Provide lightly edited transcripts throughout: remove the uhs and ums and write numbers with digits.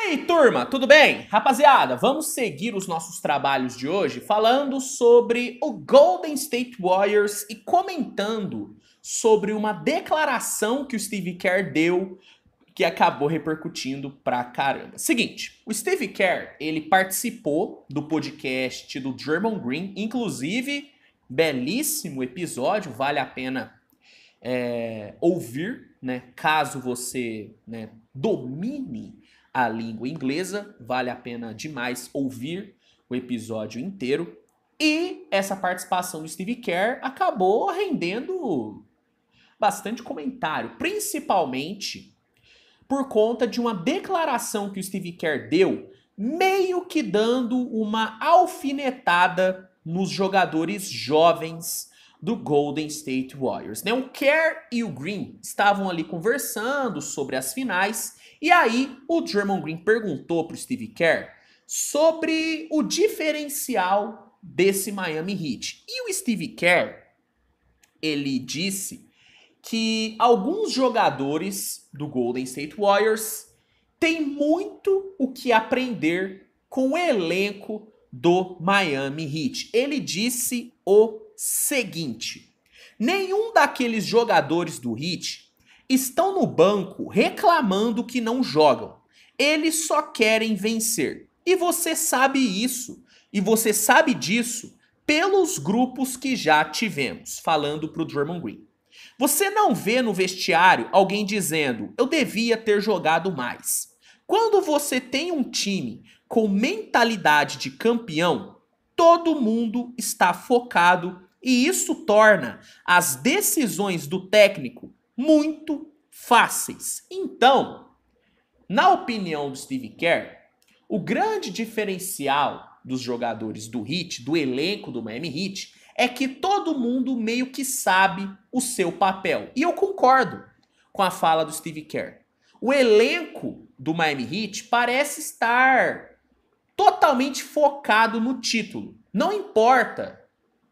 aí, turma, tudo bem? Rapaziada, vamos seguir os nossos trabalhos de hoje falando sobre o Golden State Warriors e comentando sobre uma declaração que o Steve Kerr deu que acabou repercutindo pra caramba. Seguinte, o Steve Kerr, ele participou do podcast do Draymond Green, inclusive, belíssimo episódio, vale a pena ouvir, né? Caso você domine a língua inglesa, vale a pena demais ouvir o episódio inteiro. E essa participação do Steve Kerr acabou rendendo bastante comentário, principalmente por conta de uma declaração que o Steve Kerr deu, meio que dando uma alfinetada nos jogadores jovens do Golden State Warriors. O Kerr e o Green estavam ali conversando sobre as finais, e aí o Draymond Green perguntou para o Steve Kerr sobre o diferencial desse Miami Heat. E o Steve Kerr, ele disse que alguns jogadores do Golden State Warriors têm muito o que aprender com o elenco do Miami Heat. Ele disse o seguinte: nenhum daqueles jogadores do Heat estão no banco reclamando que não jogam. Eles só querem vencer. E você sabe isso. E você sabe disso pelos grupos que já tivemos. Falando pro Draymond Green. Você não vê no vestiário alguém dizendo, eu devia ter jogado mais. Quando você tem um time com mentalidade de campeão, todo mundo está focado e isso torna as decisões do técnico muito fáceis. Então, na opinião do Steve Kerr, o grande diferencial dos jogadores do Heat, do elenco do Miami Heat, é que todo mundo meio que sabe o seu papel. E eu concordo com a fala do Steve Kerr. O elenco do Miami Heat parece estar totalmente focado no título. Não importa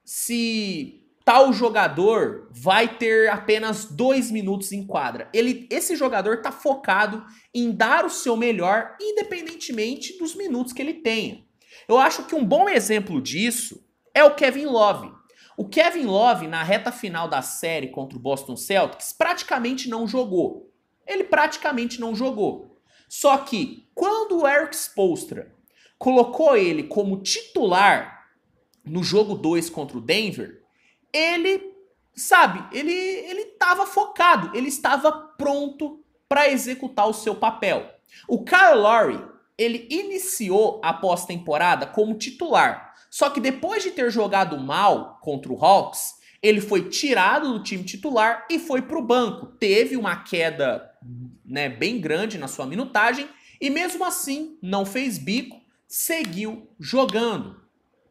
se tal jogador vai ter apenas 2 minutos em quadra. Esse jogador está focado em dar o seu melhor, independentemente dos minutos que ele tenha. Eu acho que um bom exemplo disso é o Kevin Love. O Kevin Love, na reta final da série contra o Boston Celtics, praticamente não jogou. Ele praticamente não jogou. Só que, quando o Erik Spoelstra colocou ele como titular no jogo 2 contra o Denver, ele estava focado, ele estava pronto para executar o seu papel. O Kyle Lowry, ele iniciou a pós-temporada como titular. Só que depois de ter jogado mal contra o Hawks, ele foi tirado do time titular e foi para o banco. Teve uma queda bem grande na sua minutagem e mesmo assim não fez bico, seguiu jogando.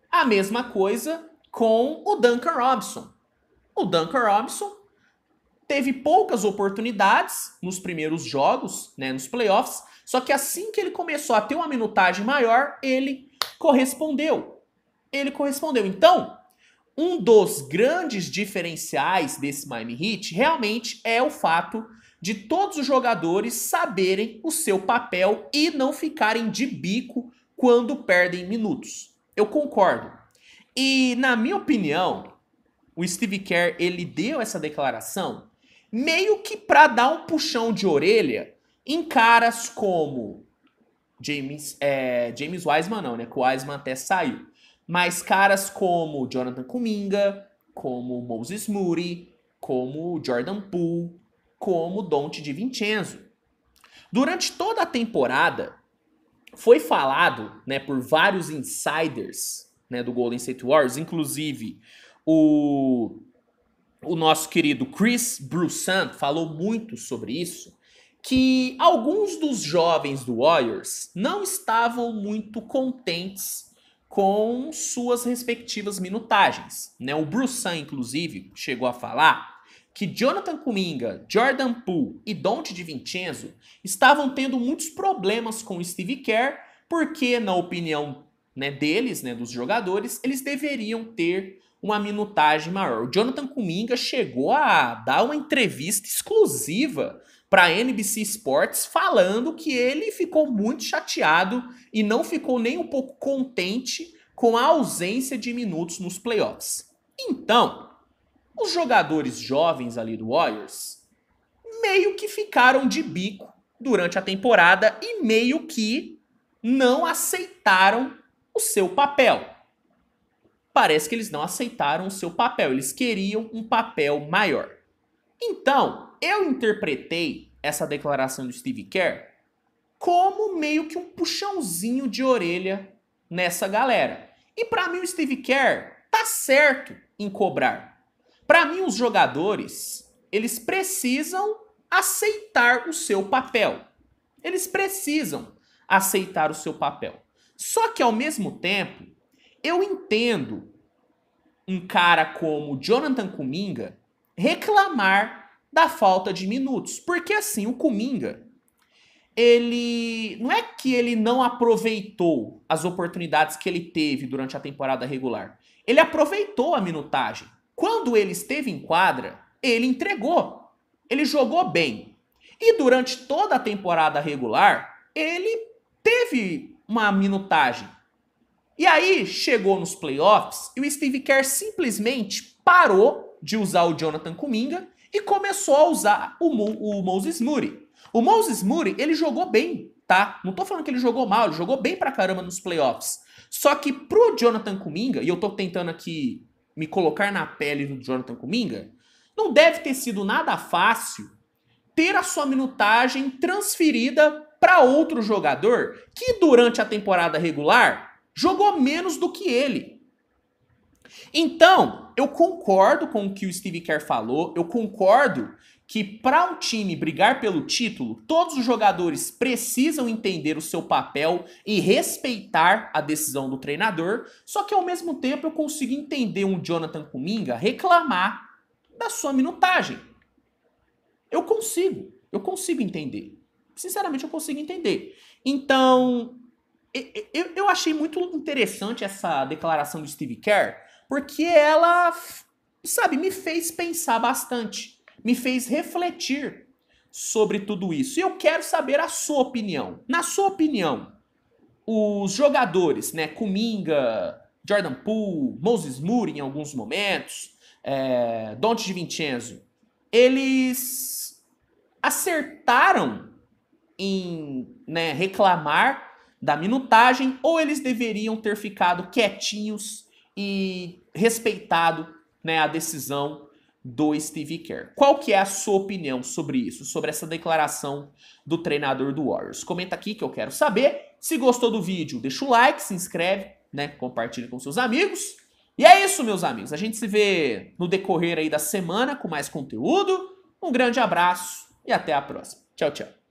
A mesma coisa com o Duncan Robinson. O Duncan Robinson teve poucas oportunidades nos primeiros jogos, nos playoffs, só que assim que ele começou a ter uma minutagem maior, ele correspondeu. Então, um dos grandes diferenciais desse Miami Heat realmente é o fato de todos os jogadores saberem o seu papel e não ficarem de bico quando perdem minutos. Eu concordo. E, na minha opinião, o Steve Kerr, ele deu essa declaração meio que para dar um puxão de orelha em caras como James Wiseman não, que o Wiseman até saiu. Mas caras como Jonathan Kuminga, como Moses Moody, como Jordan Poole, como Donte DiVincenzo. Durante toda a temporada, foi falado por vários insiders do Golden State Warriors, inclusive o nosso querido Chris Broussard falou muito sobre isso, que alguns dos jovens do Warriors não estavam muito contentes com suas respectivas minutagens. O Broussard, inclusive, chegou a falar que Jonathan Kuminga, Jordan Poole e Donte DiVincenzo estavam tendo muitos problemas com o Steve Kerr, porque, na opinião deles, dos jogadores, eles deveriam ter uma minutagem maior. O Jonathan Kuminga chegou a dar uma entrevista exclusiva para a NBC Sports falando que ele ficou muito chateado e não ficou nem um pouco contente com a ausência de minutos nos playoffs. Então, os jogadores jovens ali do Warriors meio que ficaram de bico durante a temporada e meio que não aceitaram o seu papel. Parece que eles não aceitaram o seu papel, eles queriam um papel maior. Então, eu interpretei essa declaração do Steve Kerr como meio que um puxãozinho de orelha nessa galera. E para mim o Steve Kerr tá certo em cobrar. Para mim os jogadores, eles precisam aceitar o seu papel. Eles precisam aceitar o seu papel. Só que ao mesmo tempo, eu entendo um cara como Jonathan Kuminga reclamar da falta de minutos. Porque assim, o Kuminga, ele não é que ele não aproveitou as oportunidades que ele teve durante a temporada regular. Ele aproveitou a minutagem. Quando ele esteve em quadra, ele entregou. Ele jogou bem. E durante toda a temporada regular, ele teve uma minutagem. E aí, chegou nos playoffs e o Steve Kerr simplesmente parou de usar o Jonathan Kuminga e começou a usar o Moses Moody. O Moses Moody, ele jogou bem, tá? Não tô falando que ele jogou mal, ele jogou bem pra caramba nos playoffs. Só que pro Jonathan Kuminga, e eu tô tentando aqui me colocar na pele do Jonathan Kuminga, não deve ter sido nada fácil ter a sua minutagem transferida para outro jogador que durante a temporada regular jogou menos do que ele. Então, eu concordo com o que o Steve Kerr falou, eu concordo que para um time brigar pelo título, todos os jogadores precisam entender o seu papel e respeitar a decisão do treinador, só que ao mesmo tempo eu consigo entender um Jonathan Kuminga reclamar da sua minutagem. Eu consigo entender. Sinceramente, eu consigo entender. Então, eu achei muito interessante essa declaração do Steve Kerr, porque ela, sabe, me fez pensar bastante, me fez refletir sobre tudo isso. E eu quero saber a sua opinião. Na sua opinião, os jogadores, né, Kuminga, Jordan Poole, Moses Moody em alguns momentos, Donte DiVincenzo, eles acertaram em, né, reclamar da minutagem ou eles deveriam ter ficado quietinhos e respeitado, né, a decisão do Steve Kerr? Qual que é a sua opinião sobre isso, sobre essa declaração do treinador do Warriors? Comenta aqui que eu quero saber. Se gostou do vídeo, deixa o like, se inscreve, né, compartilha com seus amigos. E é isso, meus amigos. A gente se vê no decorrer aí da semana com mais conteúdo. Um grande abraço e até a próxima. Tchau, tchau.